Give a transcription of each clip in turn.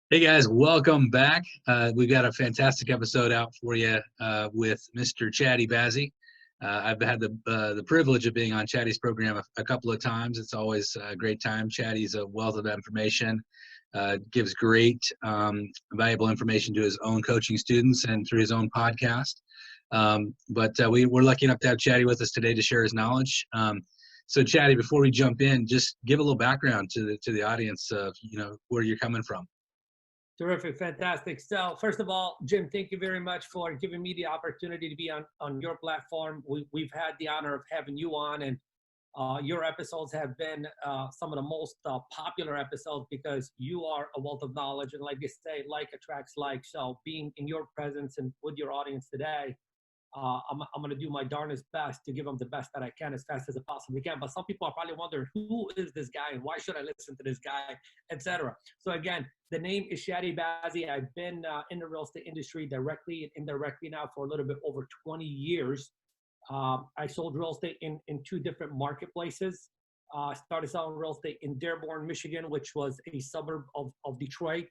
Hey guys, welcome back. We've got a fantastic episode out for you with Mr. Chadi Bazzi. I've had the privilege of being on Chadi's program a couple of times. It's always a great time. Chadi's a wealth of information, gives great valuable information to his own coaching students and through his own podcast. We're lucky enough to have Chadi with us today to share his knowledge. So Chadi, before we jump in, just give a little background to the audience of where you're coming from. Terrific, fantastic. So first of all, Jim, thank you very much for giving me the opportunity to be on your platform. We've had the honor of having you on, and your episodes have been some of the most popular episodes because you are a wealth of knowledge. And like they say, like attracts like. So being in your presence and with your audience today, I'm going to do my darnest best to give them the best that I can as fast as I possibly can. But some people are probably wondering, who is this guy and why should I listen to this guy, etc. So again, the name is Chadi Bazzi. I've been in the real estate industry directly and indirectly now for a little bit over 20 years. I sold real estate in two different marketplaces. Started selling real estate in Dearborn, Michigan, which was a suburb of Detroit.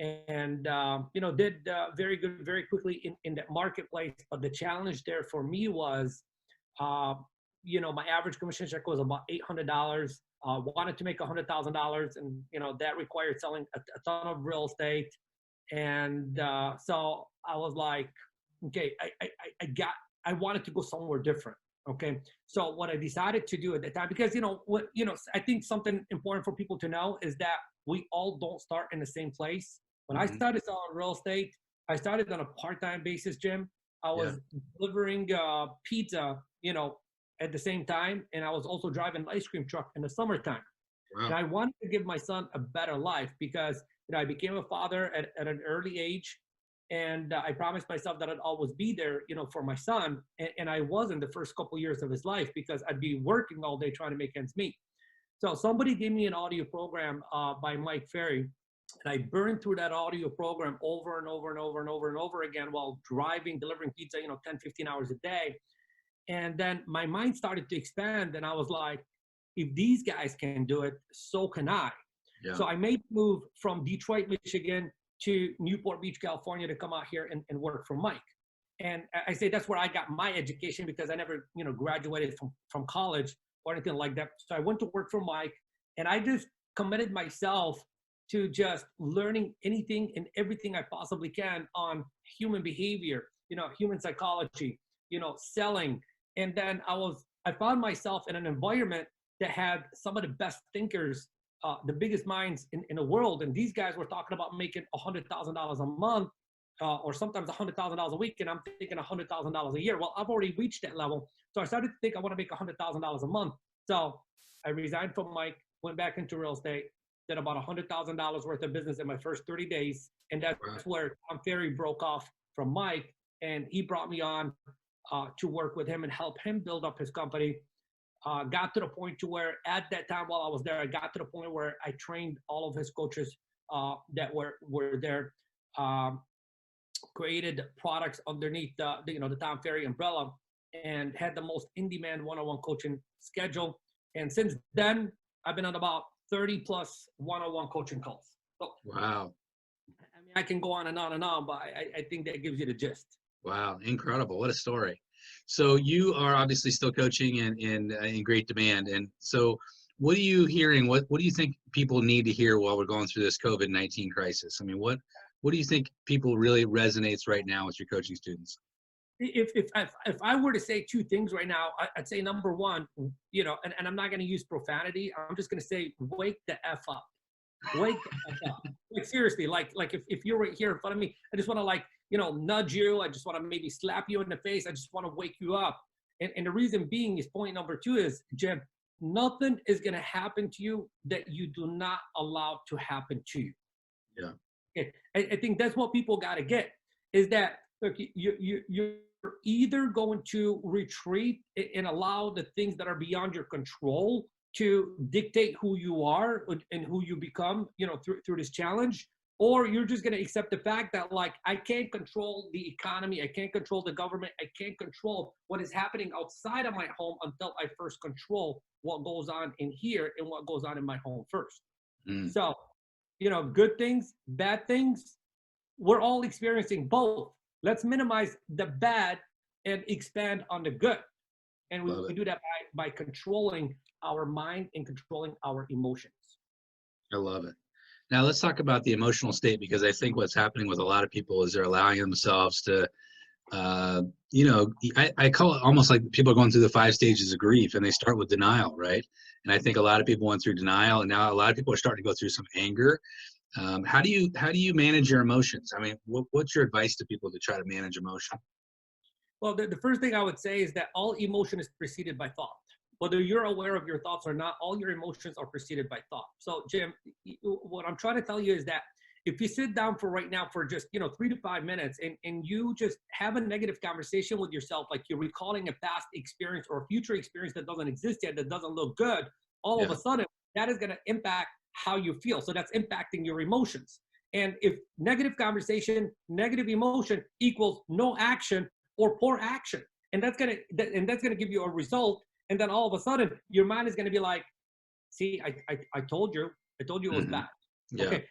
And did very good very quickly in that marketplace. But the challenge there for me was, my average commission check was about $800. Wanted to make $100,000, and that required selling a ton of real estate. And so I was like, okay, I wanted to go somewhere different. Okay, so what I decided to do at the time, because I think something important for people to know is that we all don't start in the same place. When I started selling real estate, I started on a part-time basis, Jim. I was delivering pizza, at the same time, and I was also driving an ice cream truck in the summertime. Wow. And I wanted to give my son a better life because I became a father at an early age, and I promised myself that I'd always be there, for my son. And I was in the first couple of years of his life because I'd be working all day trying to make ends meet. So somebody gave me an audio program by Mike Ferry. And I burned through that audio program over and over and over and over and over again while driving, delivering pizza, 10, 15 hours a day. And then my mind started to expand. And I was like, if these guys can do it, so can I. Yeah. So I made the move from Detroit, Michigan to Newport Beach, California to come out here and work for Mike. And I say that's where I got my education because I never, graduated from college or anything like that. So I went to work for Mike, and I just committed myself to just learning anything and everything I possibly can on human behavior, human psychology, selling. And then I found myself in an environment that had some of the best thinkers, the biggest minds in the world. And these guys were talking about making $100,000 a month or sometimes $100,000 a week. And I'm thinking $100,000 a year. Well, I've already reached that level. So I started to think I want to make $100,000 a month. So I resigned from Mike, went back into real estate, did about $100,000 worth of business in my first 30 days. And that's where Tom Ferry broke off from Mike. And he brought me on to work with him and help him build up his company. Got to the point to where at that time while I was there, I got to the point where I trained all of his coaches that were there, created products underneath the Tom Ferry umbrella, and had the most in-demand one-on-one coaching schedule. And since then, I've been on about 30 plus one-on-one coaching calls. So, wow. I mean, I can go on and on and on, but I think that gives you the gist. Wow. Incredible. What a story. So you are obviously still coaching and in great demand. And so what are you hearing? What do you think people need to hear while we're going through this COVID-19 crisis? I mean, what do you think people really resonates right now with your coaching students? If I were to say two things right now, I'd say number one, and I'm not going to use profanity. I'm just going to say, wake the F up. Wake the F up. Like seriously, like if you're right here in front of me, I just want to nudge you. I just want to maybe slap you in the face. I just want to wake you up. And the reason being is point number two is, Jim, nothing is going to happen to you that you do not allow to happen to you. Yeah. Okay. I think that's what people got to get is that, look, you're either going to retreat and allow the things that are beyond your control to dictate who you are and who you become, through this challenge, or you're just going to accept the fact that, like, I can't control the economy, I can't control the government, I can't control what is happening outside of my home until I first control what goes on in here and what goes on in my home first. So good things, bad things. We're all experiencing both. Let's minimize the bad and expand on the good. And we do that by controlling our mind and controlling our emotions. I love it. Now let's talk about the emotional state, because I think what's happening with a lot of people is they're allowing themselves to, I call it almost like people are going through the 5 stages of grief, and they start with denial, right? And I think a lot of people went through denial, and now a lot of people are starting to go through some anger. How do you manage your emotions? I mean, what's your advice to people to try to manage emotion? Well, the first thing I would say is that all emotion is preceded by thought. Whether you're aware of your thoughts or not, all your emotions are preceded by thought. So, Jim, what I'm trying to tell you is that if you sit down for right now for just 3 to 5 minutes and you just have a negative conversation with yourself, like you're recalling a past experience or a future experience that doesn't exist yet, that doesn't look good, all of a sudden that is going to impact how you feel. So that's impacting your emotions. And if negative conversation, negative emotion equals no action or poor action, and that's gonna give you a result. And then all of a sudden, your mind is going to be like, see, I told you it was bad. Yeah. Okay.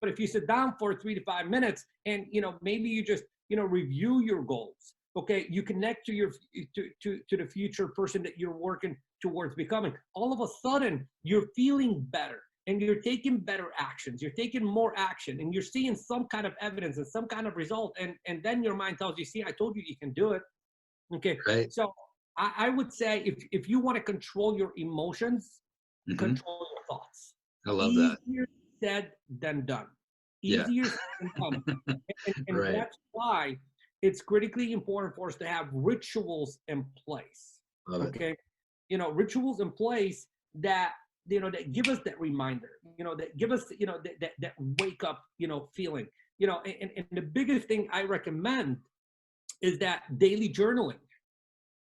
But if you sit down for 3 to 5 minutes and, maybe you just, review your goals. Okay. You connect to to the future person that you're working towards becoming. All of a sudden, you're feeling better and you're taking better actions. You're taking more action and you're seeing some kind of evidence and some kind of result. And then your mind tells you, see, I told you can do it. Okay. Right. So I would say if you want to control your emotions, control your thoughts. I love that. Easier said than done. Yeah. Easier said than done. And Right. that's why it's critically important for us to have rituals in place. Love it. Okay. Rituals in place that, that give us that reminder, that give us, that wake up, feeling, and the biggest thing I recommend is that daily journaling.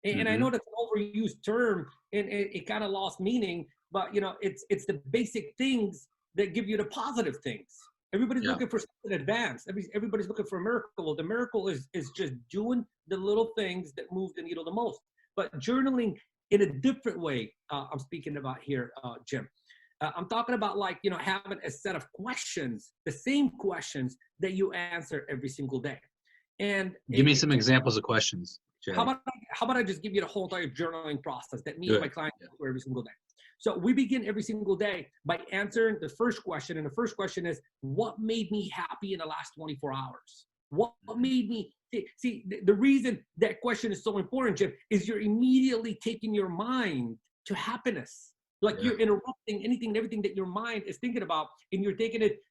And I know that's an overused term and it kind of lost meaning, but it's the basic things that give you the positive things. Everybody's looking for something advanced. Everybody's looking for a miracle. Well, the miracle is just doing the little things that move the needle the most. But journaling in a different way, I'm speaking about here, Jim. I'm talking about having a set of questions, the same questions that you answer every single day. And give me some examples of questions. How about I just give you the whole entire journaling process that me and my clients do every single day. So we begin every single day by answering the first question. And the first question is, what made me happy in the last 24 hours? What made me, see, the reason that question is so important, Jim, is you're immediately taking your mind to happiness. Like you're interrupting anything and everything that your mind is thinking about, and you're taking it,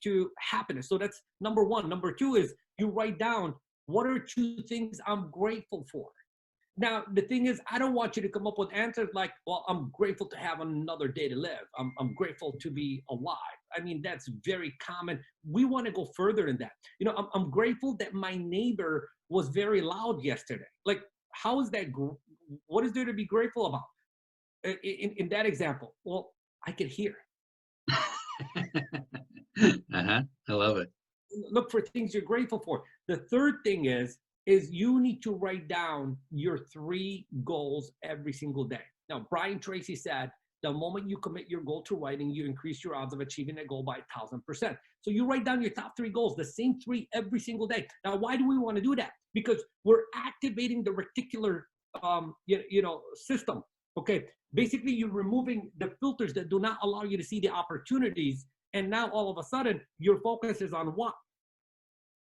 to happiness. So that's number one. Number two is you write down, what are 2 things I'm grateful for? Now, the thing is, I don't want you to come up with answers like, well, I'm grateful to have another day to live. I'm grateful to be alive. I mean, that's very common. We want to go further than that. I'm grateful that my neighbor was very loud yesterday. Like, how is that? What is there to be grateful about? In that example, well, I could hear. I love it. Look for things you're grateful for. The third thing is you need to write down your 3 goals every single day. Now, Brian Tracy said, the moment you commit your goal to writing, you increase your odds of achieving that goal by 1,000%. So you write down your top 3 goals, the same 3 every single day. Now, why do we want to do that? Because we're activating the reticular, system. Okay. Basically, you're removing the filters that do not allow you to see the opportunities. And now all of a sudden, your focus is on what?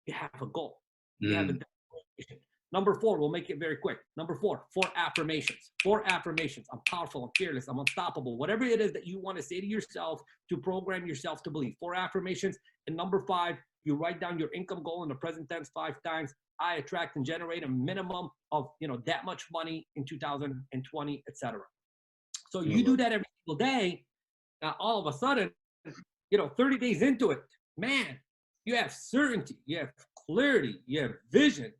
You have a goal. You have a destination. Number 4, we'll make it very quick. Number 4 affirmations. 4 affirmations. I'm powerful, I'm fearless, I'm unstoppable. Whatever it is that you want to say to yourself to program yourself to believe. 4 affirmations. And number 5, you write down your income goal in the present tense 5 times. I attract and generate a minimum of that much money in 2020, etc. So you do that every single day. Now all of a sudden, 30 days into it, man, you have certainty, you have clarity, you have vision.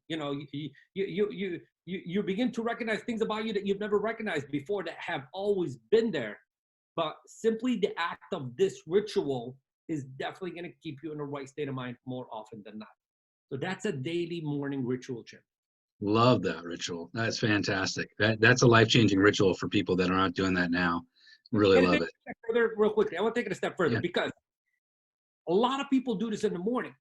You begin to recognize things about you that you've never recognized before that have always been there. But simply the act of this ritual is definitely going to keep you in the right state of mind more often than not. So that's a daily morning ritual, Jim. Love that ritual. That's fantastic. That's a life-changing ritual for people that are not doing that now. Really love it. Further, real quickly, I want to take it a step further because A lot of people do this in the morning,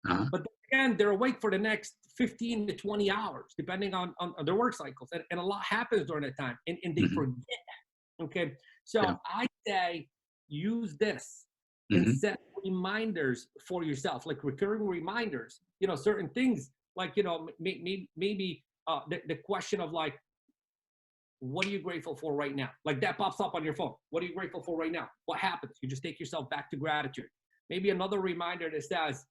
Uh-huh. but again, they're awake for the next 15 to 20 hours, depending on their work cycles. And a lot happens during that time, and they Mm-hmm. forget. Okay. So Yeah. I say use this and Mm-hmm. set reminders for yourself, like recurring reminders, certain things like, maybe the question of like, what are you grateful for right now? Like that pops up on your phone. What are you grateful for right now? What happens? You just take yourself back to gratitude. Maybe another reminder that says,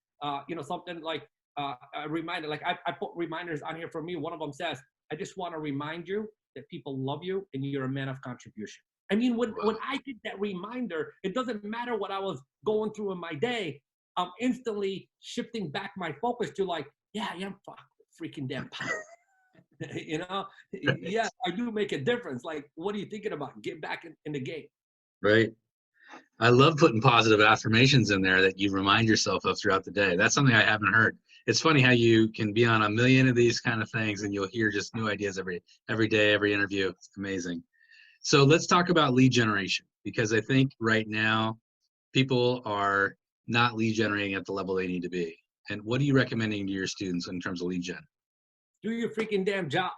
something like a reminder. Like I put reminders on here for me. One of them says, I just want to remind you that people love you and you're a man of contribution. I mean, when I get that reminder, it doesn't matter what I was going through in my day. I'm instantly shifting back my focus to like, yeah, I am freaking damn powerful. Yeah, I do make a difference. Like, what are you thinking about? Get back in the game. Right. I love putting positive affirmations in there that you remind yourself of throughout the day. That's something I haven't heard. It's funny how you can be on a million of these kind of things and you'll hear just new ideas every day, every interview. It's amazing. So let's talk about lead generation, because I think right now people are not lead generating at the level they need to be. And what are you recommending to your students in terms of lead gen? Do your freaking damn job.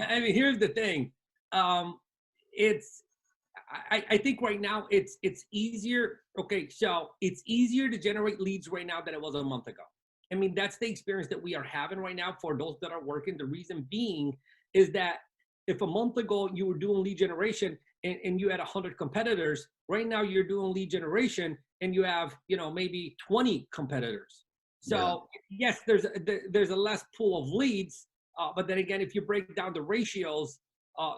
I mean, here's the thing. I think right now it's easier. Okay, so it's easier to generate leads right now than it was a month ago. I mean, that's the experience that we are having right now for those that are working. The reason being is that if a month ago you were doing lead generation and you had 100 competitors, right now you're doing lead generation and you have, maybe 20 competitors. So yes, there's a less pool of leads, but then again, if you break down the ratios,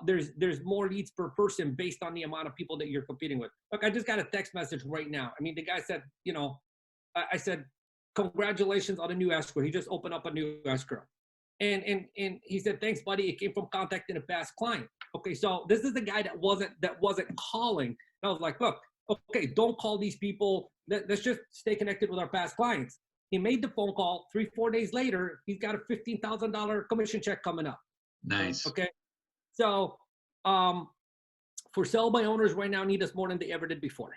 there's more leads per person based on the amount of people that you're competing with. Look, I just got a text message right now. I mean, the guy said, I said, congratulations on a new escrow. He just opened up a new escrow. And he said, thanks, buddy. It came from contacting a past client. Okay, so this is the guy that wasn't calling. And I was like, look, okay, don't call these people. Let's just stay connected with our past clients. He made the phone call. 3-4 days later, he's got a $15,000 commission check coming up. Nice. Okay. So for sell by owners right now need us more than they ever did before.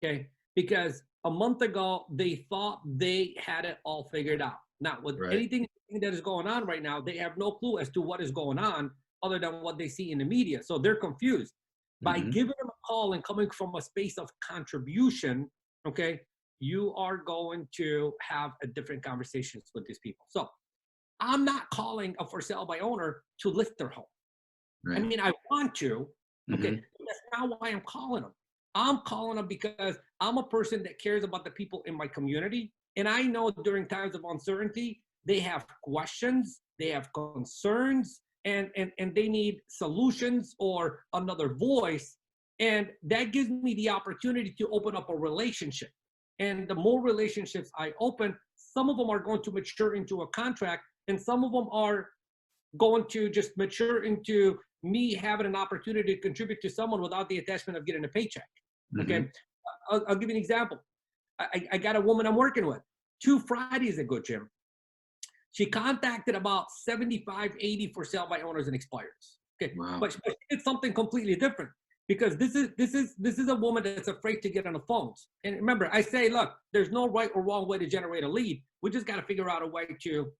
Okay. Because a month ago, they thought they had it all figured out. Now, with anything that is going on right now, they have no clue as to what is going on other than what they see in the media. So they're confused. By giving them a call and coming from a space of contribution, okay, you are going to have a different conversations with these people. So I'm not calling a for sale by owner to list their home. Right. I mean, I want to, okay, but that's not why I'm calling them. I'm calling them because I'm a person that cares about the people in my community. And I know during times of uncertainty, they have questions, they have concerns, and they need solutions or another voice. And that gives me the opportunity to open up a relationship. And the more relationships I open, some of them are going to mature into a contract, and some of them are going to just mature into me having an opportunity to contribute to someone without the attachment of getting a paycheck. Okay. I'll give you an example. I got a woman I'm working with 2 Fridays ago, Jim. She contacted about 75, 80 for sale by owners and expires. Okay. Wow. But it's something completely different, because this is a woman that's afraid to get on the phones. And remember, I say, look, there's no right or wrong way to generate a lead. We just got to figure out a way to,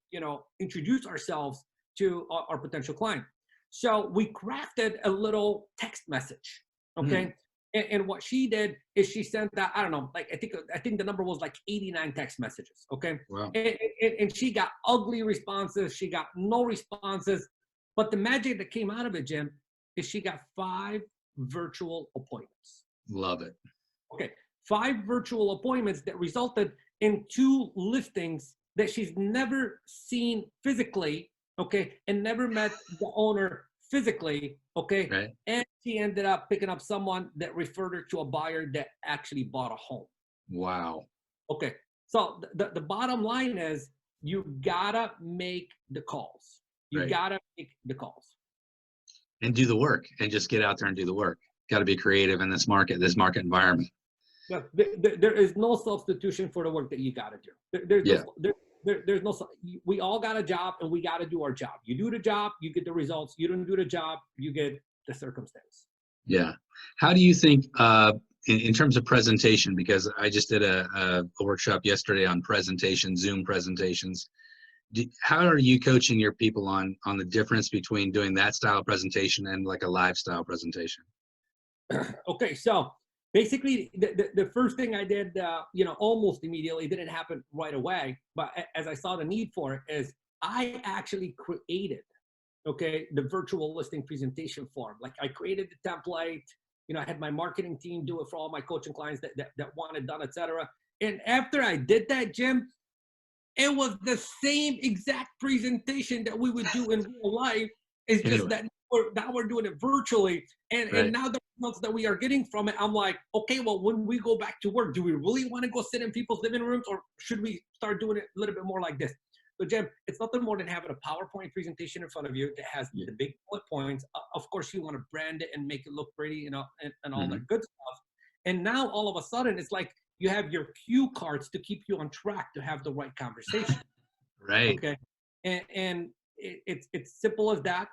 introduce ourselves to our potential client. So we crafted a little text message. Okay. And what she did is she sent that, I don't know, like I think the number was like 89 text messages. Okay. Wow. And she got ugly responses. She got no responses. But the magic that came out of it, Jim, is she got 5 virtual appointments. Love it. Okay. 5 virtual appointments that resulted in 2 listings that she's never seen physically. Okay. And never met the owner physically. Okay. Right. And she ended up picking up someone that referred her to a buyer that actually bought a home. Wow. Okay. So the bottom line is you gotta make the calls. You gotta make the calls. And do the work, and just get out there and do the work. Got to be creative in this market environment. Yeah, there is no substitution for the work that you got to do. There's no, we all got a job and we got to do our job. You do the job, you get the results. You don't do the job, you get the circumstance. Yeah. How do you think in terms of presentation, because I just did a workshop yesterday on presentation, Zoom presentations. How are you coaching your people on the difference between doing that style of presentation and like a live style presentation? Okay, so basically, the first thing I did, almost immediately, didn't happen right away, but as I saw the need for it, is I actually created, okay, the virtual listing presentation form. Like I created the template, I had my marketing team do it for all my coaching clients that want it done, etc. And after I did that, Jim, it was the same exact presentation that we would do in real life. It's just that now we're doing it virtually. And now the results that we are getting from it, I'm like, okay, well, when we go back to work, do we really want to go sit in people's living rooms, or should we start doing it a little bit more like this? So, Jim, it's nothing more than having a PowerPoint presentation in front of you that has the big bullet points. Of course, you want to brand it and make it look pretty, and all that good stuff. And now all of a sudden, it's like you have your cue cards to keep you on track to have the right conversation. Right. Okay. And it's simple as that.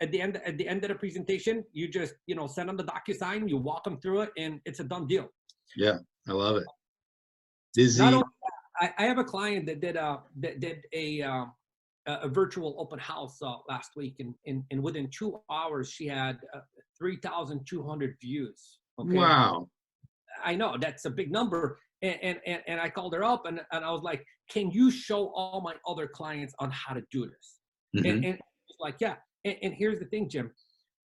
At the end of the presentation, you just send them the DocuSign, you walk them through it, and it's a done deal. Yeah, I love it. Not only that, I have a client that did a virtual open house last week, and within 2 hours she had 3,200 views. Okay? Wow. I know that's a big number, and I called her up and I was like, can you show all my other clients on how to do this? And she's like, yeah. And here's the thing, Jim.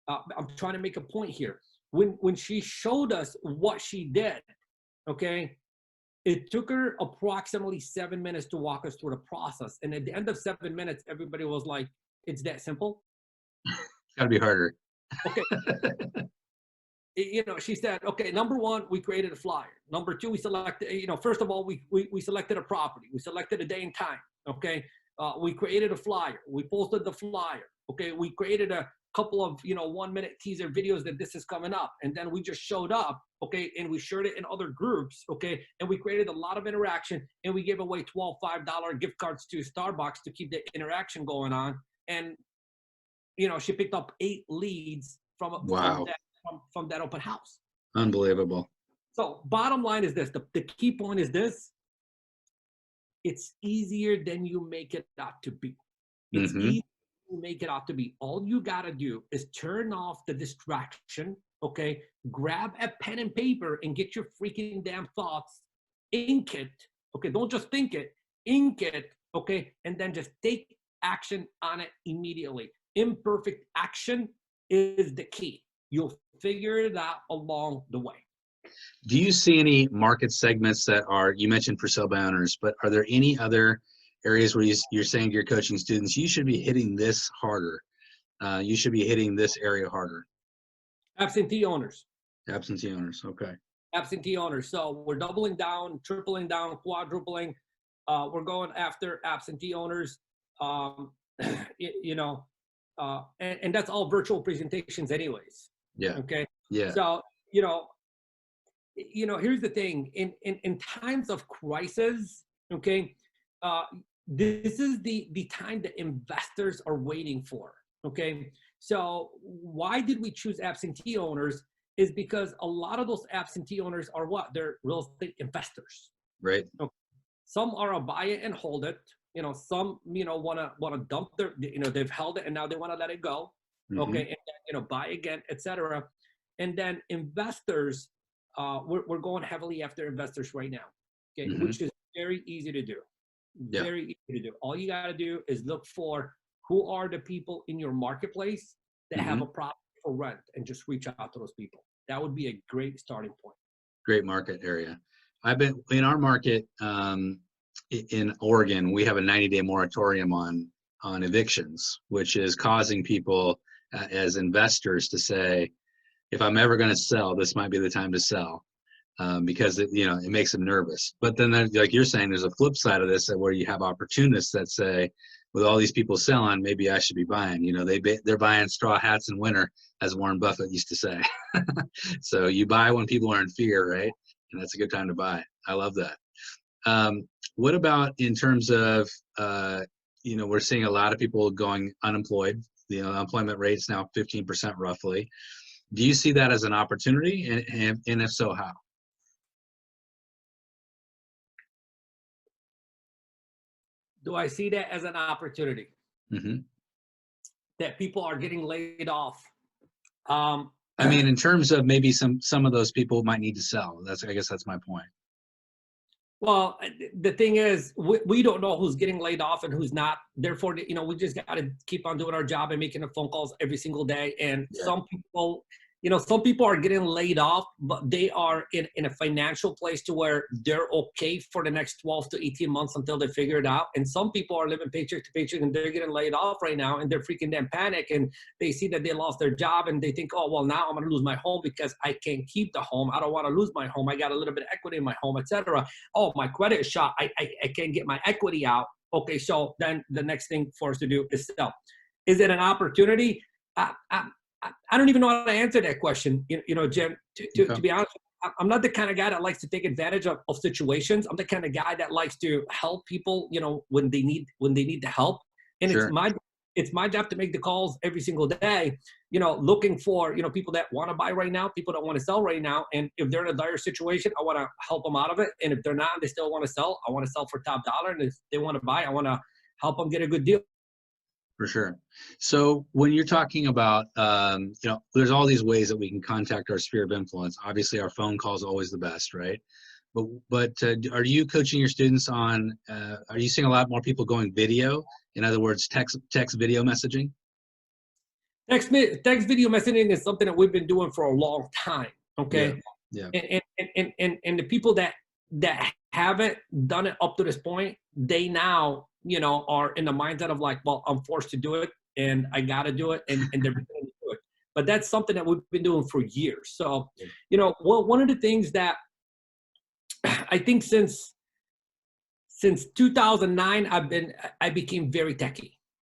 I'm trying to make a point here. When she showed us what she did, okay, it took her approximately 7 minutes to walk us through the process. And at the end of 7 minutes, everybody was like, it's that simple? It's got to be harder. Okay. She said, okay, number one, we created a flyer. Number two, we selected, first of all, we selected a property. We selected a day and time, okay? We created a flyer. We posted the flyer, okay? We created a couple of, 1-minute teaser videos that this is coming up. And then we just showed up, okay? And we shared it in other groups, okay? And we created a lot of interaction, and we gave away 12 $5 gift cards to Starbucks to keep the interaction going on. And, she picked up 8 leads from that open house. Unbelievable. So bottom line is this, the key point is this: it's easier than you make it out to be. It's easy to make it out to be. All you got to do is turn off the distraction, okay? Grab a pen and paper and get your freaking damn thoughts, ink it, okay? Don't just think it, ink it, okay? And then just take action on it immediately. Imperfect action is the key. You'll figure it out along the way. Do you see any market segments that are, you mentioned for sale by owners, but are there any other areas where you're saying to your coaching students, you should be hitting this harder? You should be hitting this area harder? Absentee owners. Absentee owners, okay. Absentee owners. So we're doubling down, tripling down, quadrupling. We're going after absentee owners. And that's all virtual presentations anyways. Yeah. Okay. Yeah. So, here's the thing, in times of crisis, okay, this is the time that investors are waiting for. Okay. So why did we choose absentee owners? Is because a lot of those absentee owners are what? They're real estate investors. Right. Okay. Some are a buy it and hold it. Some, want to dump their, they've held it and now they want to let it go. Okay. And then, buy again, etc. And then investors, we're going heavily after investors right now. Okay. Which is very easy to do. Very easy to do. All you got to do is look for who are the people in your marketplace that have a property for rent, and just reach out to those people. That would be a great starting point. Great market area. I've been in our market, in Oregon, we have a 90-day moratorium on evictions, which is causing people as investors to say, if I'm ever going to sell, this might be the time to sell, because it makes them nervous. But then, like you're saying, there's a flip side of this, where you have opportunists that say, with all these people selling, maybe I should be buying. They're buying straw hats in winter, as Warren Buffett used to say. So you buy when people are in fear, right? And that's a good time to buy. I love that. What about in terms of, we're seeing a lot of people going unemployed. The unemployment rate's now 15% roughly. Do you see that as an opportunity, and if so, how? Do I see that as an opportunity? Mm-hmm. That people are getting laid off? I mean, in terms of maybe some of those people might need to sell. I guess that's my point. Well, the thing is, we don't know who's getting laid off and who's not. Therefore, we just got to keep on doing our job and making the phone calls every single day. And some people are getting laid off, but they are in a financial place to where they're okay for the next 12 to 18 months until they figure it out. And some people are living paycheck to paycheck and they're getting laid off right now, and they're freaking damn panic, and they see that they lost their job and they think, oh, well, now I'm going to lose my home because I can't keep the home. I don't want to lose my home. I got a little bit of equity in my home, etc. Oh, my credit is shot. I can't get my equity out. Okay, so then the next thing for us to do is sell. Is it an opportunity? I don't even know how to answer that question. Jim, to be honest, I'm not the kind of guy that likes to take advantage of situations. I'm the kind of guy that likes to help people, when they need the help. And Sure. it's my job to make the calls every single day, looking for, people that want to buy right now, people that want to sell right now. And if they're in a dire situation, I want to help them out of it. And if they're not, and they still want to sell, I want to sell for top dollar. And if they want to buy, I want to help them get a good deal. For sure. So when you're talking about, there's all these ways that we can contact our sphere of influence. Obviously, our phone call is always the best, right? But are you coaching your students on? Are you seeing a lot more people going video? In other words, text video messaging. Text video messaging is something that we've been doing for a long time. Okay. Yeah. And the people that haven't done it up to this point, they now are in the mindset of like, well, I'm forced to do it and I got to do it, and they're going to do it. But that's something that we've been doing for years. So, one of the things that I think since 2009, I became very techie.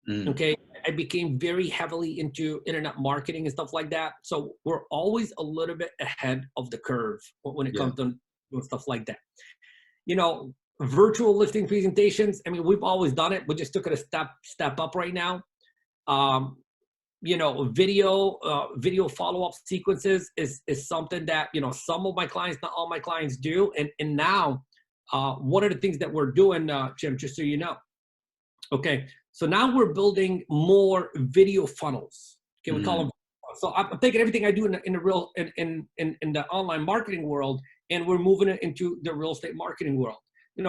Okay. I became very heavily into internet marketing and stuff like that. So we're always a little bit ahead of the curve when it comes to doing stuff like that. Virtual listing presentations, I mean, we've always done it. We just took it a step up right now. Video follow-up sequences is something that, some of my clients, not all my clients do. And now, one of the things that we're doing, Jim, just so you know. Okay, so now we're building more video funnels. Okay, we call them. So I'm taking everything I do in the online marketing world, and we're moving it into the real estate marketing world.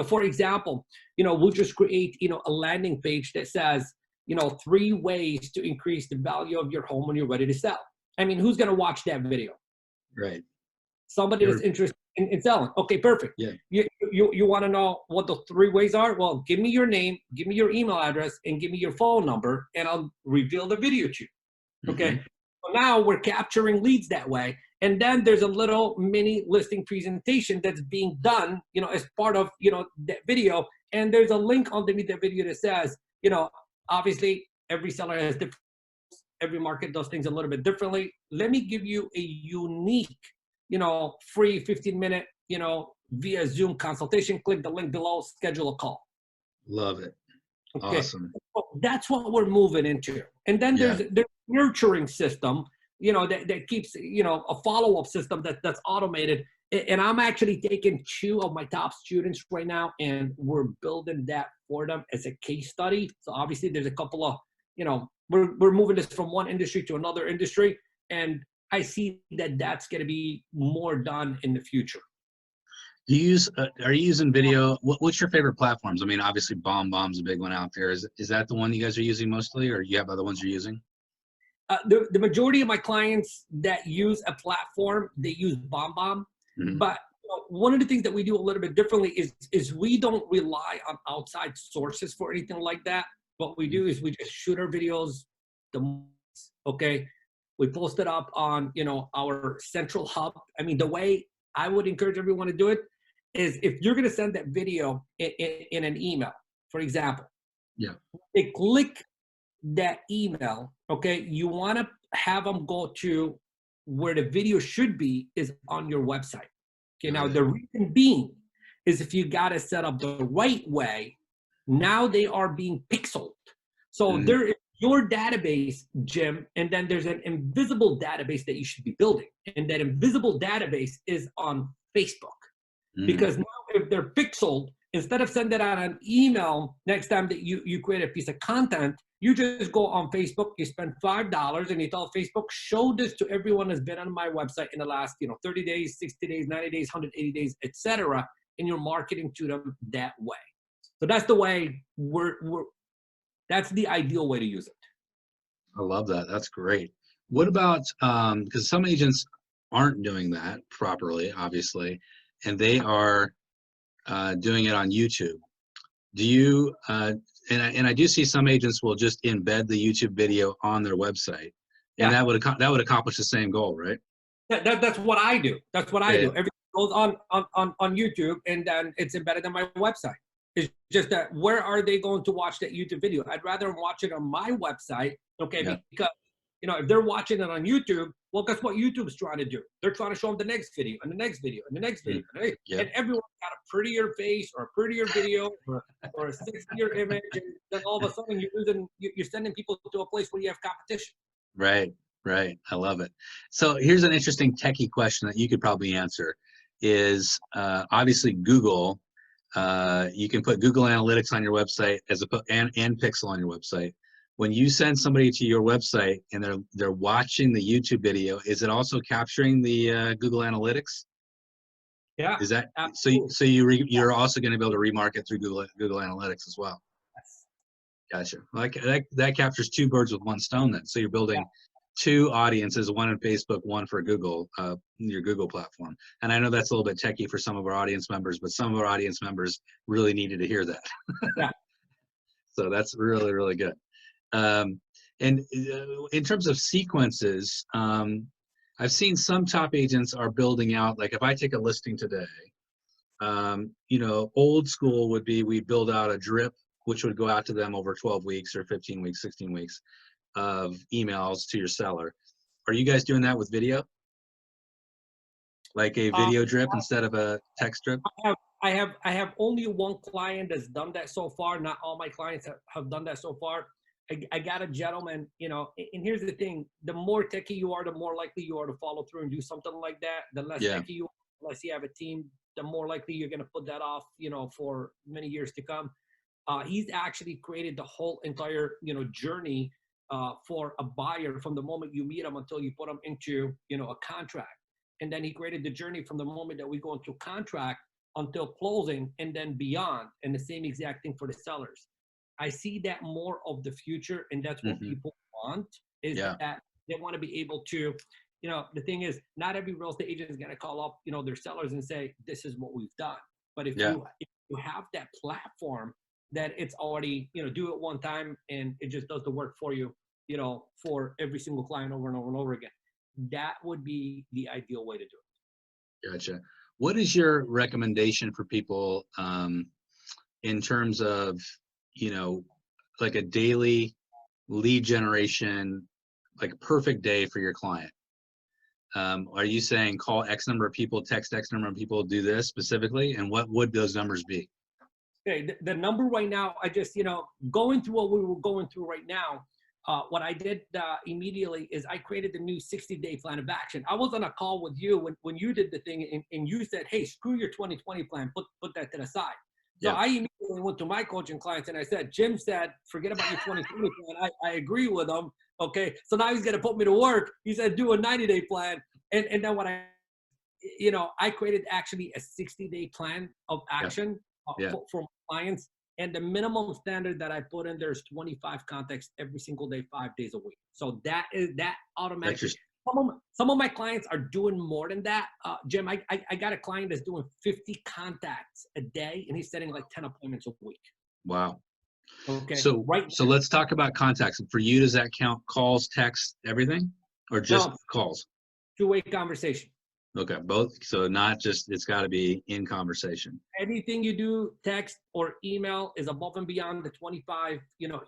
For example, we'll just create, a landing page that says, 3 ways to increase the value of your home when you're ready to sell. I mean, who's going to watch that video? Right. Somebody that's interested in selling. Okay, perfect. Yeah. You want to know what the 3 ways are? Well, give me your name, give me your email address, and give me your phone number, and I'll reveal the video to you. Okay. So now we're capturing leads that way. And then there's a little mini listing presentation that's being done, as part of, that video. And there's a link underneath the video that says, obviously every seller has different, every market does things a little bit differently. Let me give you a unique, free 15-minute, via Zoom consultation. Click the link below, schedule a call. Love it. Okay. Awesome. That's what we're moving into. And then there's nurturing system, that keeps, a follow-up system that's automated. And I'm actually taking 2 of my top students right now, and we're building that for them as a case study. So obviously there's a couple of, we're moving this from one industry to another industry. And I see that that's going to be more done in the future. Do you use, are you using video? What's your favorite platforms? I mean, obviously BombBomb's a big one out there. Is that the one you guys are using mostly, or you have other ones you're using? The majority of my clients that use a platform, they use BombBomb. But one of the things that we do a little bit differently is we don't rely on outside sources for anything like that. What we do is we just shoot our videos. Okay, we post it up on our central hub. I mean, the way I would encourage everyone to do it is, if you're going to send that video in an email, for example, they click that email. Okay, you want to have them go to where the video should be, is on your website. Okay, now the reason being is, if you got to set up the right way, now they are being pixeled. So there is your database, Jim, and then there's an invisible database that you should be building. And that invisible database is on Facebook. Because now if they're pixeled, instead of sending out an email next time that you create a piece of content, you just go on Facebook, you spend $5 and you tell Facebook, show this to everyone that's been on my website in the last 30 days, 60 days, 90 days, 180 days, etc. And you're marketing to them that way. So that's the way that's the ideal way to use it. I love that. That's great. What about, because some agents aren't doing that properly, obviously, and they are doing it on YouTube. Do you, and I do see some agents will just embed the YouTube video on their website, and that would accomplish the same goal, right? That's what I do. That's what I do. Everything goes on YouTube, and then it's embedded on my website. It's just that where are they going to watch that YouTube video? I'd rather watch it on my website, okay? Because if they're watching it on YouTube, well, guess what YouTube's trying to do? They're trying to show them the next video and the next video and the next video. And everyone's got a prettier face or a prettier video or a sexier image, and then all of a sudden you're sending people to a place where you have competition. Right. I love it. So here's an interesting techie question that you could probably answer is obviously Google. You can put Google Analytics on your website and Pixel on your website. When you send somebody to your website and they're watching the YouTube video, is it also capturing the Google Analytics? Yeah. Is that absolutely. so? You're also going to be able to remarket through Google Analytics as well. Yes. Gotcha. Like that captures two birds with one stone. Then, so you're building two audiences, one in Facebook, one for Google, your Google platform. And I know that's a little bit techie for some of our audience members, but some of our audience members really needed to hear that. Yeah. So that's really, really good. And in terms of sequences, I've seen some top agents are building out, like if I take a listing today, old school would be we build out a drip, which would go out to them over 12 weeks or 15 weeks, 16 weeks of emails to your seller. Are you guys doing that with video? Like a video drip instead of a text drip? I have only one client that's done that so far. Not all my clients have done that so far. I got a gentleman, and here's the thing, the more techie you are, the more likely you are to follow through and do something like that. The less techie you are, unless you have a team, the more likely you're going to put that off, for many years to come. He's actually created the whole entire, journey for a buyer from the moment you meet them until you put them into, a contract. And then he created the journey from the moment that we go into contract until closing and then beyond. And the same exact thing for the sellers. I see that more of the future, and that's what people want, is that they want to be able to, the thing is, not every real estate agent is going to call up, their sellers and say, this is what we've done. But if you have that platform that it's already, do it one time and it just does the work for you, for every single client over and over and over again, that would be the ideal way to do it. Gotcha. What is your recommendation for people in terms of, like a daily lead generation, like a perfect day for your client? Are you saying call X number of people, text X number of people, do this specifically? And what would those numbers be? Okay, the number right now, I just, going through what we were going through right now, what I did immediately is I created the new 60-day plan of action. I was on a call with you when you did the thing and you said, hey, screw your 2020 plan, put that to the side. So I immediately went to my coaching clients and I said, Jim said, forget about your 2020 plan. I agree with him. Okay. So now he's going to put me to work. He said, do a 90-day plan. And then what I created actually a 60-day plan of action for my clients. And the minimum standard that I put in there is 25 contacts every single day, 5 days a week. So that automatically. Some of my clients are doing more than that. Jim, I got a client that's doing 50 contacts a day, and he's setting like 10 appointments a week. Wow. Okay. So let's talk about contacts. For you, does that count calls, texts, everything, or just calls? Two-way conversation. Okay, both. So not just, it's got to be in conversation. Anything you do, text or email, is above and beyond the 25,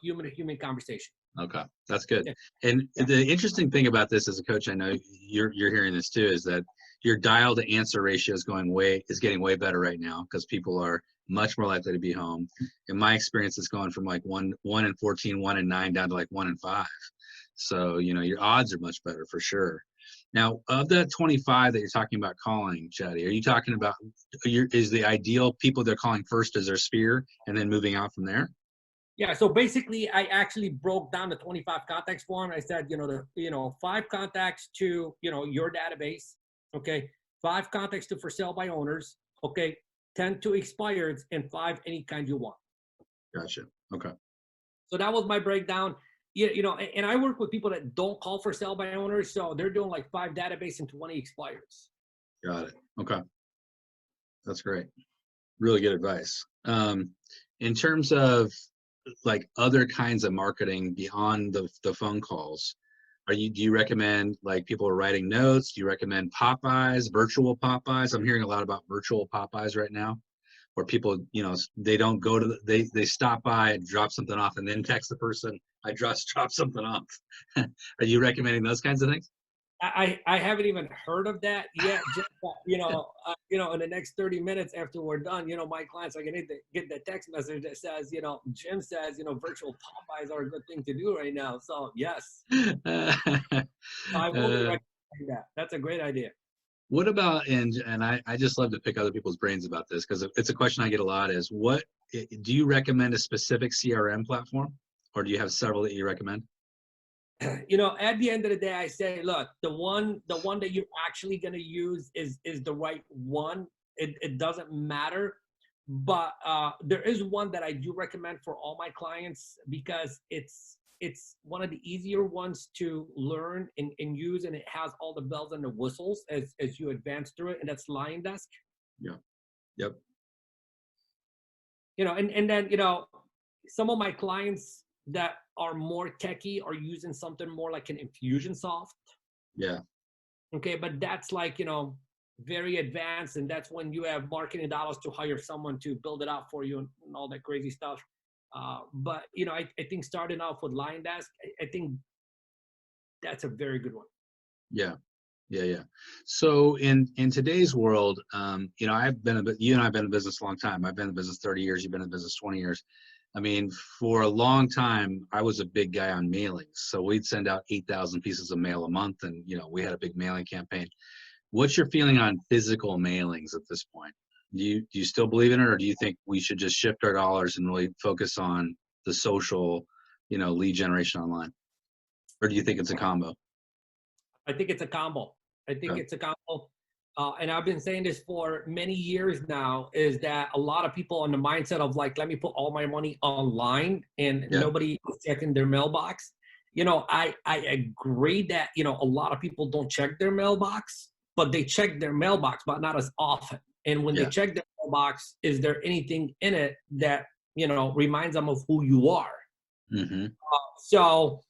human-to-human conversation. Okay, that's good. And the interesting thing about this as a coach, I know you're hearing this too, is that your dial to answer ratio is getting way better right now because people are much more likely to be home. In my experience, it's going from like 1 in 14, 1 in 9 down to like 1 in 5. So, you know, your odds are much better for sure. Now, of the 25 that you're talking about calling, Chadi, are you talking about, is the ideal people they're calling first as their sphere and then moving out from there? Yeah, so basically, I actually broke down the 25 contacts form. I said, 5 contacts to, your database, okay, 5 contacts to for sale by owners, okay, 10 to expireds, and 5 any kind you want. Gotcha. Okay. So that was my breakdown. And I work with people that don't call for sale by owners, so they're doing like 5 database and 20 expires. Got it. Okay. That's great. Really good advice. In terms of like other kinds of marketing beyond the phone calls, do you recommend like people are writing notes? Do you recommend Popeyes, virtual Popeyes? I'm hearing a lot about virtual Popeyes right now, where people, they don't go to they stop by and drop something off and then text the person, I just dropped something off. Are you recommending those kinds of things? I haven't even heard of that yet. Just, in the next 30 minutes after we're done, my clients are going to get the text message that says, Jim says, virtual Popeyes are a good thing to do right now. So yes, I will be recommending that. That's a great idea. What about, and I just love to pick other people's brains about this because it's a question I get a lot is, what do you recommend a specific CRM platform, or do you have several that you recommend? At the end of the day, I say, look, the one that you're actually going to use is the right one. It doesn't matter, but there is one that I do recommend for all my clients because it's one of the easier ones to learn and use, and it has all the bells and the whistles as you advance through it, and that's Lion Desk. Yeah. Yep. And then some of my clients that are more techie are using something more like an Infusionsoft. Yeah. Okay, but that's like, very advanced, and that's when you have marketing dollars to hire someone to build it out for you and all that crazy stuff. But I think starting off with Lion Desk, I think that's a very good one. Yeah. Yeah. So in today's world, you and I've been in business a long time. I've been in business 30 years. You've been in business 20 years. I mean, for a long time, I was a big guy on mailings. So we'd send out 8,000 pieces of mail a month, and we had a big mailing campaign. What's your feeling on physical mailings at this point? Do you still believe in it, or do you think we should just shift our dollars and really focus on the social, lead generation online? Or do you think it's a combo? I think it's a combo. Okay. It's a combo. And I've been saying this for many years now, is that a lot of people on the mindset of like, let me put all my money online and Yeah. nobody is checking their mailbox. I agree that, a lot of people don't check their mailbox, but they check their mailbox, but not as often. And when they check their mailbox, is there anything in it that, reminds them of who you are? Mm-hmm. So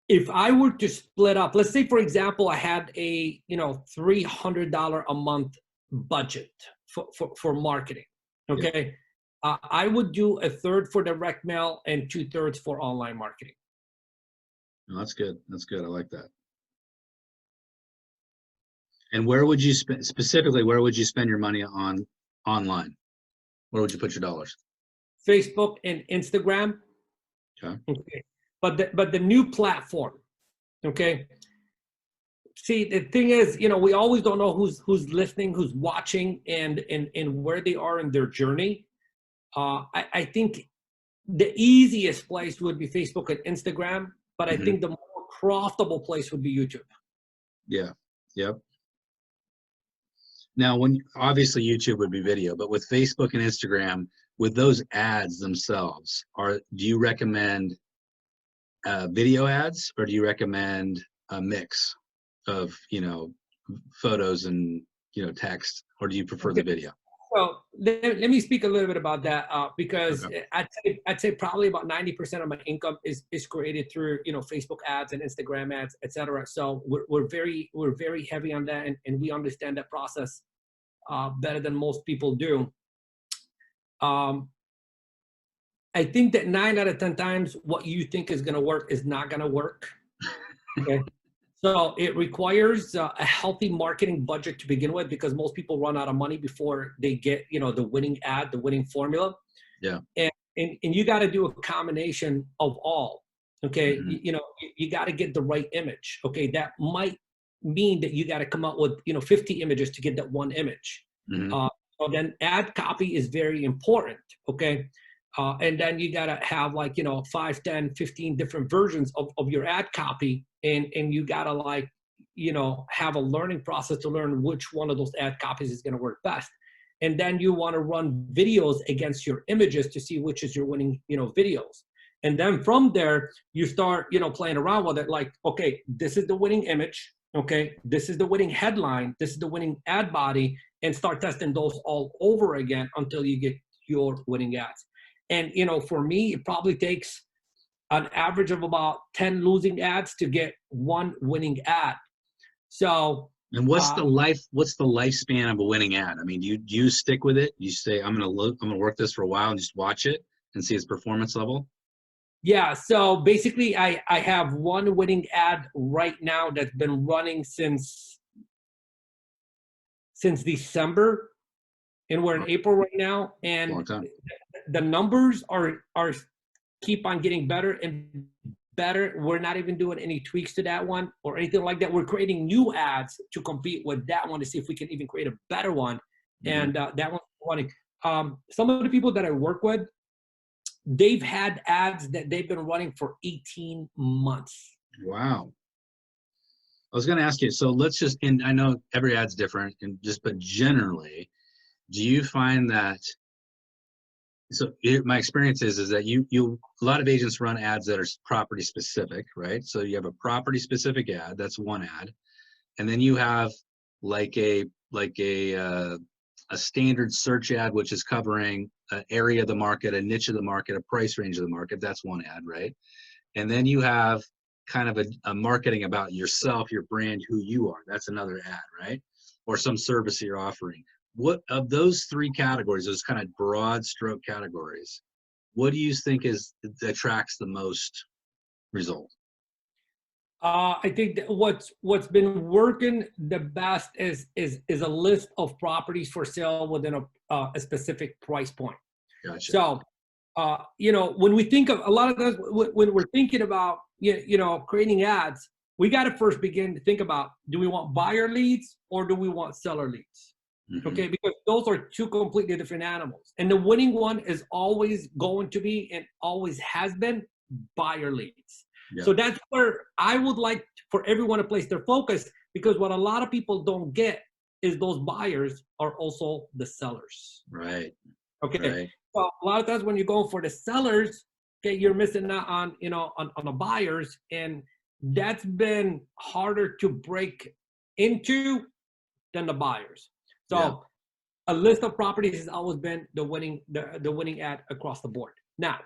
if I were to split up, let's say, for example, I had a, $300 a month budget for marketing. Okay. Yeah. I would do a third for direct mail and 2/3 for online marketing. Oh, that's good. That's good. I like that. And where would you specifically, where would you spend your money on online? Where would you put your dollars? Facebook and Instagram. Okay. But the new platform, okay. See, the thing is, we always don't know who's listening, who's watching, and where they are in their journey. I think the easiest place would be Facebook and Instagram, but I think the more profitable place would be YouTube. Yeah. Yep. Now, obviously YouTube would be video, but with Facebook and Instagram, with those ads themselves, do you recommend video ads, or do you recommend a mix of photos and text, or do you prefer the video? So let me speak a little bit about that because I'd say probably about 90% of my income is created through Facebook ads and Instagram ads, etc. So we're very heavy on that, and we understand that process better than most people do. I think that 9 out of 10 times what you think is going to work is not going to work. Okay. So it requires a healthy marketing budget to begin with, because most people run out of money before they get, the winning ad, the winning formula. Yeah. And you got to do a combination of all. Okay. Mhm. You got to get the right image. Okay. That might mean that you got to come up with, 50 images to get that one image. Mhm. So then ad copy is very important. Okay. And then you got to have 5, 10, 15 different versions of your ad copy. And you got to have a learning process to learn which one of those ad copies is going to work best. And then you want to run videos against your images to see which is your winning, videos. And then from there, you start, playing around with it. Like, okay, this is the winning image. Okay, this is the winning headline. This is the winning ad body, and start testing those all over again until you get your winning ads. And, for me, it probably takes an average of about 10 losing ads to get one winning ad. So, And what's the lifespan of a winning ad? I mean, do you stick with it? You say, I'm gonna work this for a while and just watch it and see its performance level? yeah. So basically, I have one winning ad right now that's been running since December, and we're in April right now. Long And time. the numbers are keep on getting better and better. We're not even doing any tweaks to that one or anything like that. We're creating new ads to compete with that one to see if we can even create a better one. Mhm. And that one's running. Some of the people that I work with, they've had ads that they've been running for 18 months. Wow. I was going to ask you, so and I know every ad's different, but generally, do you find that, my experience is that a lot of agents run ads that are property specific, right? So you have a property specific ad, that's one ad. And then you have like a standard search ad, which is covering an area of the market, a niche of the market, a price range of the market. That's one ad, right? And then you have kind of a marketing about yourself, your brand, who you are. That's another ad, right? Or some service you're offering. What of those three categories, those kind of broad stroke categories, what do you think attracts the most result? I think that what's been working the best is a list of properties for sale within a specific price point. Gotcha. So, when we think of a lot of those, when we're thinking about creating ads, we got to first begin to think about: do we want buyer leads or do we want seller leads? Mm-hmm. Okay, because those are two completely different animals. And the winning one is always going to be and always has been buyer leads. Yeah. So that's where I would like for everyone to place their focus, because what a lot of people don't get is those buyers are also the sellers. Right. Okay. Right. So a lot of times when you're going for the sellers, okay, you're missing out on, on the buyers. And that's been harder to break into than the buyers. So Yeah. a list of properties has always been the winning ad across the board. Now,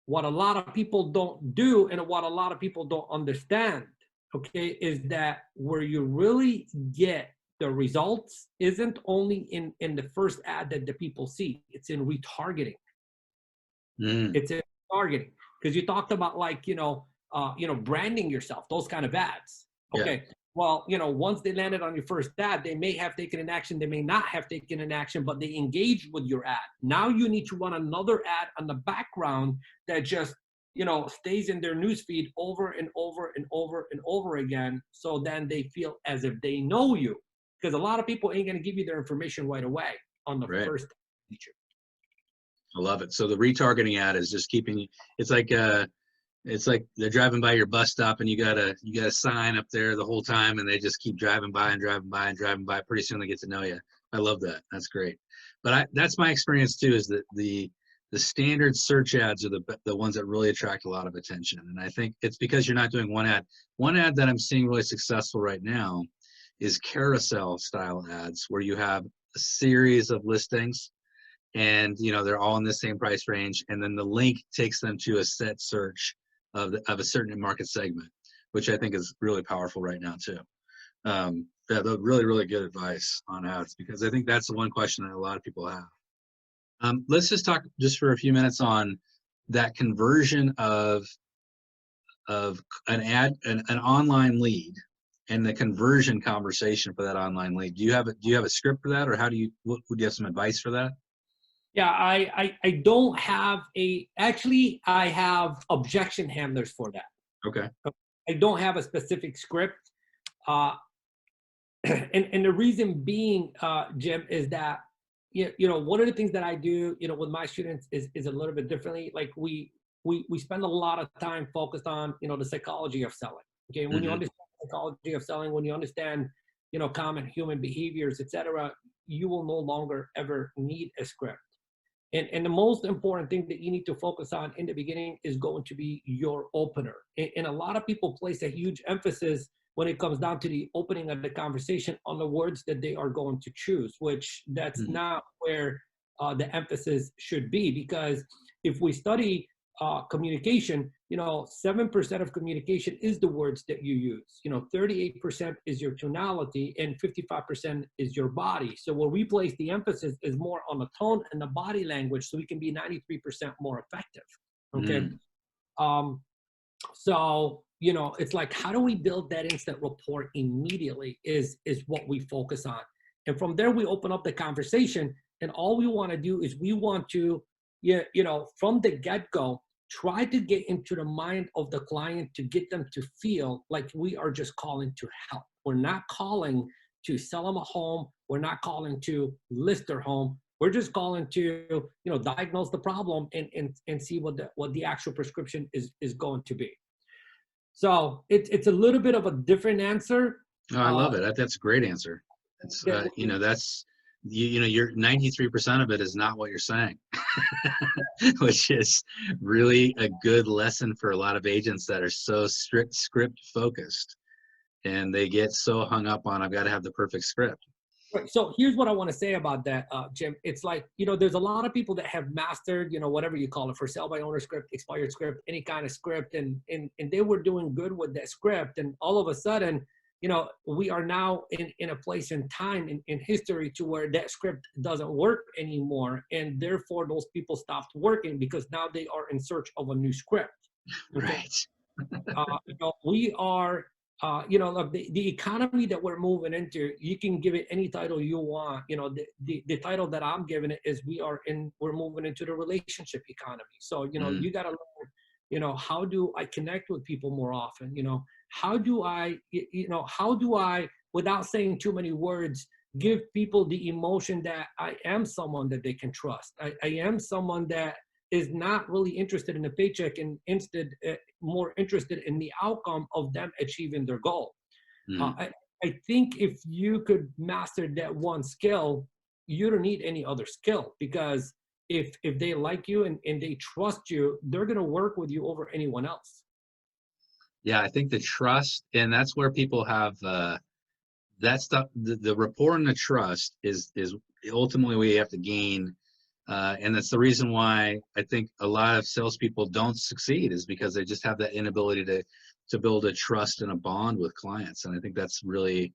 what a lot of people don't do and what a lot of people don't understand, okay, is that where you really get the results isn't only in the first ad that the people see. It's in retargeting. It's in targeting, because you talked about branding yourself, those kind of ads. Okay. Yeah. Well, once they landed on your first ad, they may have taken an action, they may not have taken an action, but they engaged with your ad. Now you need to run another ad on the background that just, stays in their newsfeed over and over and over and over again. So then they feel as if they know you, because a lot of people ain't going to give you their information right away on the first feature. I love it. So the retargeting ad is just keeping you. It's like they're driving by your bus stop and you got a sign up there the whole time, and they just keep driving by and driving by and driving by. Pretty soon they get to know you. I love that. That's great. But that's my experience too. Is that the standard search ads are the ones that really attract a lot of attention, and I think it's because you're not doing one ad. One ad that I'm seeing really successful right now is carousel style ads, where you have a series of listings. And they're all in the same price range, and then the link takes them to a set search of a certain market segment, which I think is really powerful right now too. Yeah, really, really good advice on ads, because I think that's the one question that a lot of people have. Let's just talk just for a few minutes on that conversion of of an online lead and the conversion conversation for that online lead? Do you have a script for that, or would you have some advice for that? Yeah, I don't have actually I have objection handlers for that. Okay. I don't have a specific script. Uh, and the reason being, Jim, is that, one of the things that I do, with my students is a little bit differently. Like we spend a lot of time focused on, the psychology of selling. Okay. When you understand the psychology of selling, when you understand, common human behaviors, etc., you will no longer ever need a script. And the most important thing that you need to focus on in the beginning is going to be your opener. And a lot of people place a huge emphasis when it comes down to the opening of the conversation on the words that they are going to choose, which that's not where the emphasis should be. Because if we study communication, 7% of communication is the words that you use. 38% is your tonality and 55% is your body. So where we place the emphasis is more on the tone and the body language, so we can be 93% more effective. Okay. So, it's like, how do we build that instant rapport immediately is what we focus on. And from there, we open up the conversation, and all we want to do is we want to, from the get-go, try to get into the mind of the client to get them to feel like we are just calling to help. We're not calling to sell them a home. We're not calling to list their home. We're just calling to, diagnose the problem and see what the actual prescription is going to be. So it's a little bit of a different answer. Oh, I love it. That's a great answer. It's that's you're 93% of it is not what you're saying, which is really a good lesson for a lot of agents that are so strict script focused, and they get so hung up on, I've got to have the perfect script. Right. So here's what I want to say about that, Jim. It's like, there's a lot of people that have mastered, whatever you call it, for sale by owner script, expired script, any kind of script, and they were doing good with that script, and all of a sudden, we are now in a place in time in history to where that script doesn't work anymore, and therefore those people stopped working because now they are in search of a new script. Okay? Right. We are. Look, the economy that we're moving into, you can give it any title you want. The title that I'm giving it is we're moving into the relationship economy. So, you got to learn, how do I connect with people more often? How do I, without saying too many words, give people the emotion that I am someone that they can trust. I am someone that is not really interested in a paycheck and instead more interested in the outcome of them achieving their goal. I think if you could master that one skill, you don't need any other skill, because if they like you and they trust you, they're going to work with you over anyone else. Yeah, I think the trust, and that's where people have that stuff. The rapport and the trust is ultimately what you have to gain. And that's the reason why I think a lot of salespeople don't succeed, is because they just have that inability to build a trust and a bond with clients. And I think that's really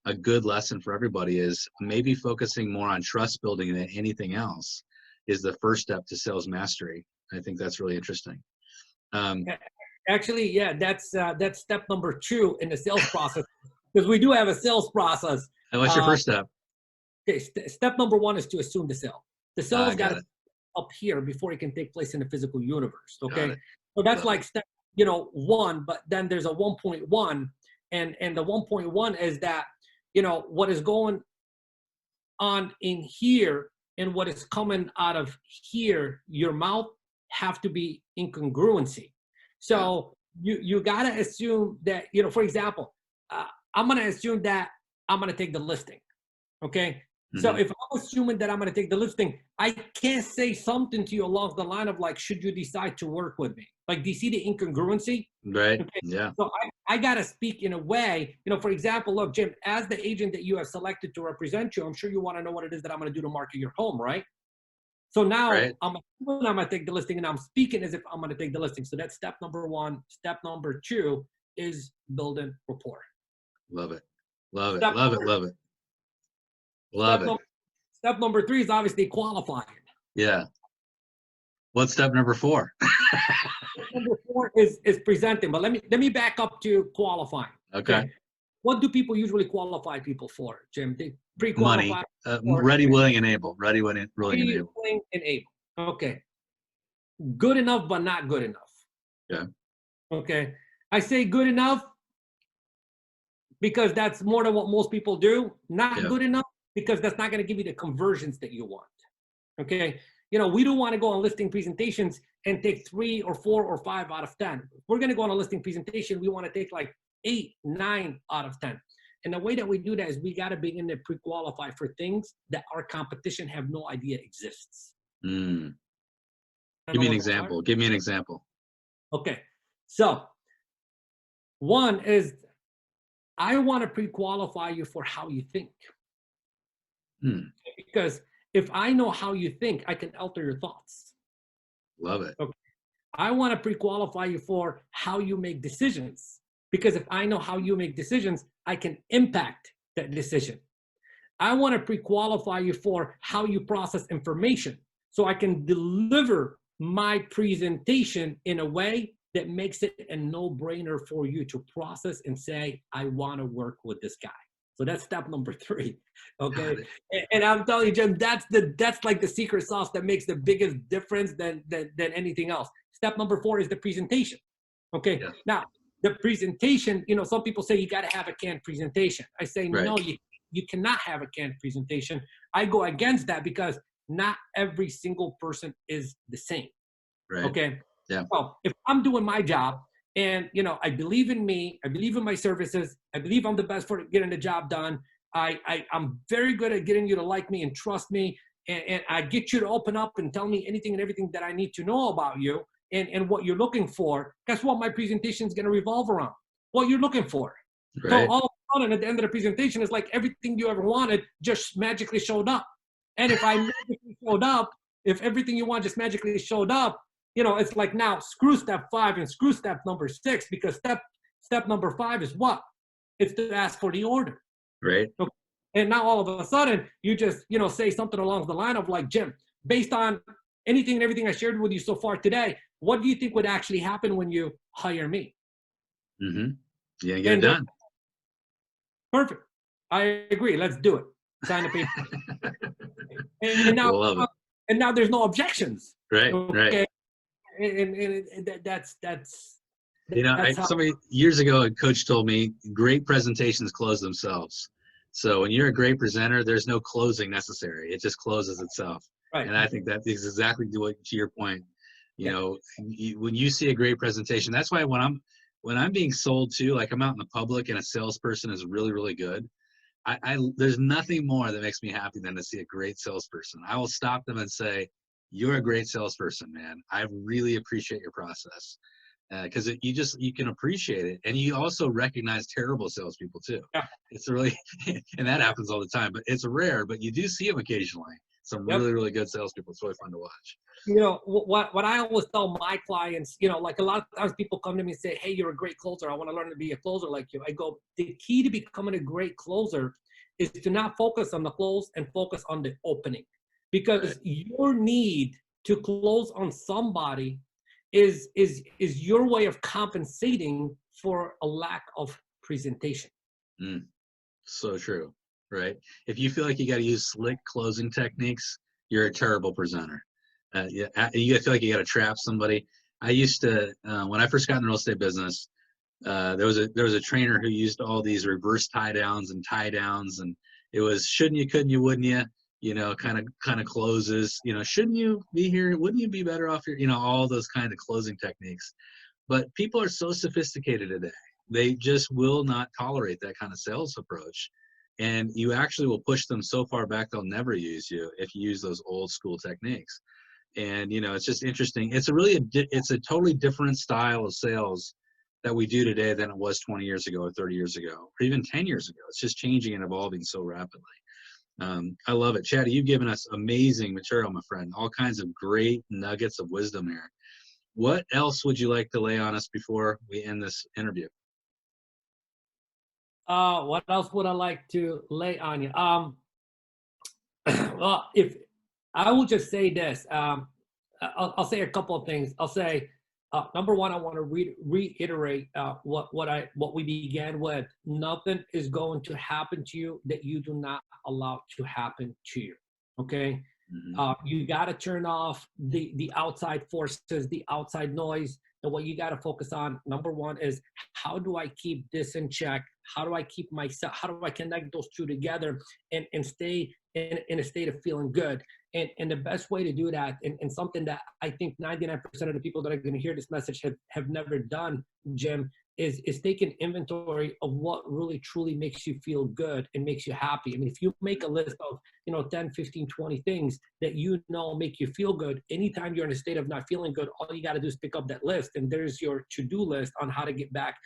a good lesson for everybody, is maybe focusing more on trust building than anything else is the first step to sales mastery. I think that's really interesting. Actually, yeah, that's step number 2 in the sales process, because we do have a sales process. And what's your first step? Okay, step number 1 is to assume the sale. The sale's got to up here before it can take place in the physical universe. Okay, so that's like step 1, but then there's a 1.1, and the 1.1 is that what is going on in here and what is coming out of here, your mouth, have to be in congruency. So you got to assume that, for example, I'm going to assume that I'm going to take the listing. Okay. So if I'm assuming that I'm going to take the listing, I can't say something to you along the line of like, should you decide to work with me? Like, do you see the incongruency? Right. Okay. Yeah. So I got to speak in a way, for example, look, Jim, as the agent that you have selected to represent you, I'm sure you want to know what it is that I'm going to do to market your home, right? So now I'm going to take the listing, and I'm speaking as if I'm going to take the listing. So that's step number 1. Step number 2 is building rapport. Love it. Love it. Love it. Love it. Love it. Step number 3 is obviously qualifying. Yeah. What's step number 4? Number 4 is presenting, but let me back up to qualifying. Okay. What do people usually qualify people for, Jim? They Money. pre-qualify Ready, willing, and able. Ready, willing, and able. willing, and able. Okay. Good enough, but not good enough. Yeah. Okay. I say good enough because that's more than what most people do. Not good enough because that's not going to give you the conversions that you want. Okay. You know, we don't want to go on listing presentations and take 3 or 4 or 5 out of 10. If we're going to go on a listing presentation, we want to take like 8, 9 out of 10. And the way that we do that is we got to begin to pre-qualify for things that our competition have no idea exists. Mm. Give me an example. Give me an example. Okay. So one is I want to pre-qualify you for how you think. Because if I know how you think, I can alter your thoughts. Love it. Okay. I want to pre-qualify you for how you make decisions. Because if I know how you make decisions, I can impact that decision. I want to pre-qualify you for how you process information. So I can deliver my presentation in a way that makes it a no-brainer for you to process and say, I want to work with this guy. So that's step number 3. Okay. And I'm telling you, Jim, that's like the secret sauce that makes the biggest difference than anything else. Step number 4 is the presentation. Okay. Yeah. Now, the presentation, you know, some people say you got to have a canned presentation. I say, no, you cannot have a canned presentation. I go against that because not every single person is the same. Right. Okay. Yeah. Well, if I'm doing my job and, you know, I believe in me, I believe in my services, I believe I'm the best for getting the job done. I'm very good at getting you to like me and trust me. And I get you to open up and tell me anything and everything that I need to know about you and what you're looking for. Guess what? My presentation is going to revolve around what you're looking for. Right. So all of a sudden at the end of the presentation, it's like everything you ever wanted just magically showed up. And if I magically showed up, if everything you want just magically showed up, you know, it's like now screw step 5 and screw step number 6 because step number 5 is what? It's to ask for the order. Right. Okay. And now all of a sudden you just, you know, say something along the line of like, Jim, based on anything and everything I shared with you so far today, what do you think would actually happen when you hire me? Mm-hmm. Yeah, get it done. Perfect. I agree. Let's do it. Sign the paper. and now there's no objections. Right. Okay. Right. And that's you know, somebody years ago, a coach told me great presentations close themselves. So when you're a great presenter, there's no closing necessary. It just closes itself. Right. And I think that is exactly to your point. You know, when you see a great presentation, that's why when I'm being sold to, like I'm out in the public and a salesperson is really, really good. There's nothing more that makes me happy than to see a great salesperson. I will stop them and say, you're a great salesperson, man. I really appreciate your process. Because you can appreciate it, and you also recognize terrible salespeople too. Yeah. It's really, and that happens all the time, but it's rare. But you do see them occasionally. Some really, really good salespeople. It's really fun to watch. You know what I always tell my clients. You know, like a lot of times people come to me and say, "Hey, you're a great closer. I want to learn to be a closer like you." I go, the key to becoming a great closer is to not focus on the close and focus on the opening, because your need to close on somebody is your way of compensating for a lack of presentation. So true, right? If you feel like you got to use slick closing techniques, you're a terrible presenter. You feel like you got to trap somebody. I used to, when I first got in the real estate business, there was a trainer who used all these reverse tie downs, and it was shouldn't you, couldn't you, wouldn't you? You know, kind of closes, you know, shouldn't you be here? Wouldn't you be better off here? You know, all those kind of closing techniques. But people are so sophisticated today. They just will not tolerate that kind of sales approach. And you actually will push them so far back, they'll never use you if you use those old school techniques. And, you know, it's just interesting. It's a totally different style of sales that we do today than it was 20 years ago or 30 years ago, or even 10 years ago. It's just changing and evolving so rapidly. I love it. Chadi, you've given us amazing material, my friend, all kinds of great nuggets of wisdom here. What else would you like to lay on us before we end this interview? What else would I like to lay on you? Well, if I will just say this, I'll say a couple of things. I'll say, number one, I want to reiterate what we began with. Nothing is going to happen to you that you do not allow to happen to you. Okay. You got to turn off the outside forces, the outside noise. And what you got to focus on, number one, is how do I keep this in check? How do I keep myself? How do I connect those two together and stay in a state of feeling good? And the best way to do that, and something that I think 99% of the people that are going to hear this message have never done, Jim, is taking inventory of what really truly makes you feel good and makes you happy. I mean, if you make a list of 10, 15, 20 things that make you feel good, anytime you're in a state of not feeling good, all you got to do is pick up that list, and there's your to-do list on how to get back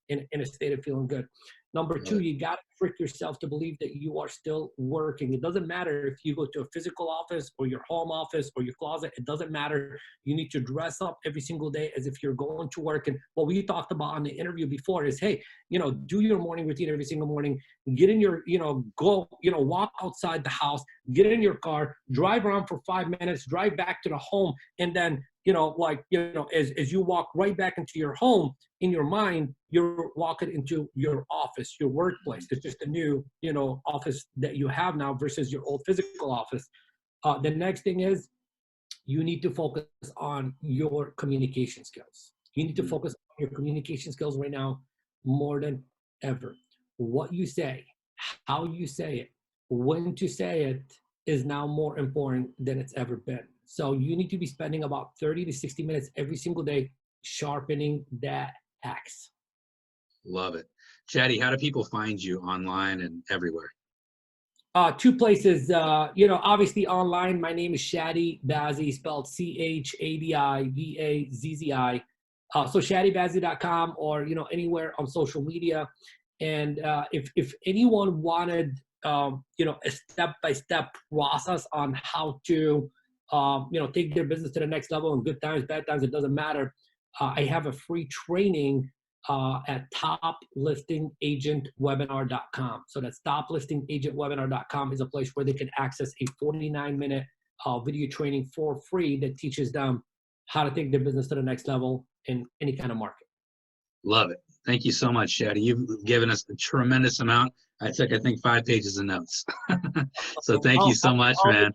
in a state of feeling good. Number two, you got to trick yourself to believe that you are still working. It doesn't matter if you go to a physical office or your home office or your closet. It doesn't matter. You need to dress up every single day as if you're going to work. And what we talked about on the interview before is, hey, do your morning routine every single morning. Get in your, walk outside the house, get in your car, drive around for 5 minutes, drive back to the home. And then, as you walk right back into your home, in your mind, you're walking into your office, your workplace. It's just a new, office that you have now versus your old physical office. The next thing is you need to focus on your communication skills. You need to focus on your communication skills right now more than ever. What you say, how you say it, when to say it is now more important than it's ever been. So you need to be spending about 30 to 60 minutes every single day sharpening that axe. Love it. Chadi, how do people find you online and everywhere? Two places, obviously online. My name is Chadi Bazzi, spelled ChadiBazzi. So ChadiBazzi.com or, anywhere on social media. And if anyone wanted, a step-by-step process on how to, take their business to the next level in good times, bad times, it doesn't matter. I have a free training at toplistingagentwebinar.com. So that's toplistingagentwebinar.com is a place where they can access a 49-minute video training for free that teaches them how to take their business to the next level in any kind of market. Love it. Thank you so much, Chadi. You've given us a tremendous amount. I think 5 pages of notes. So thank you so much, man.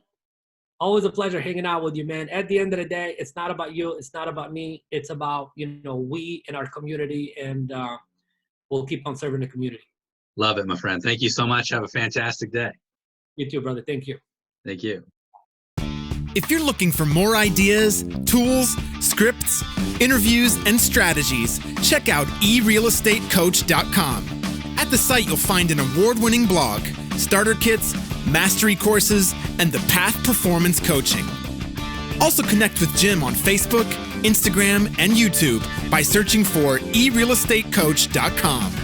Always a pleasure hanging out with you, man. At the end of the day, it's not about you. It's not about me. It's about, we and our community, and we'll keep on serving the community. Love it, my friend. Thank you so much. Have a fantastic day. You too, brother. Thank you. Thank you. If you're looking for more ideas, tools, scripts, interviews, and strategies, check out eRealEstateCoach.com. At the site, you'll find an award-winning blog, starter kits, mastery courses, and the Path Performance Coaching. Also connect with Jim on Facebook, Instagram, and YouTube by searching for eRealEstateCoach.com.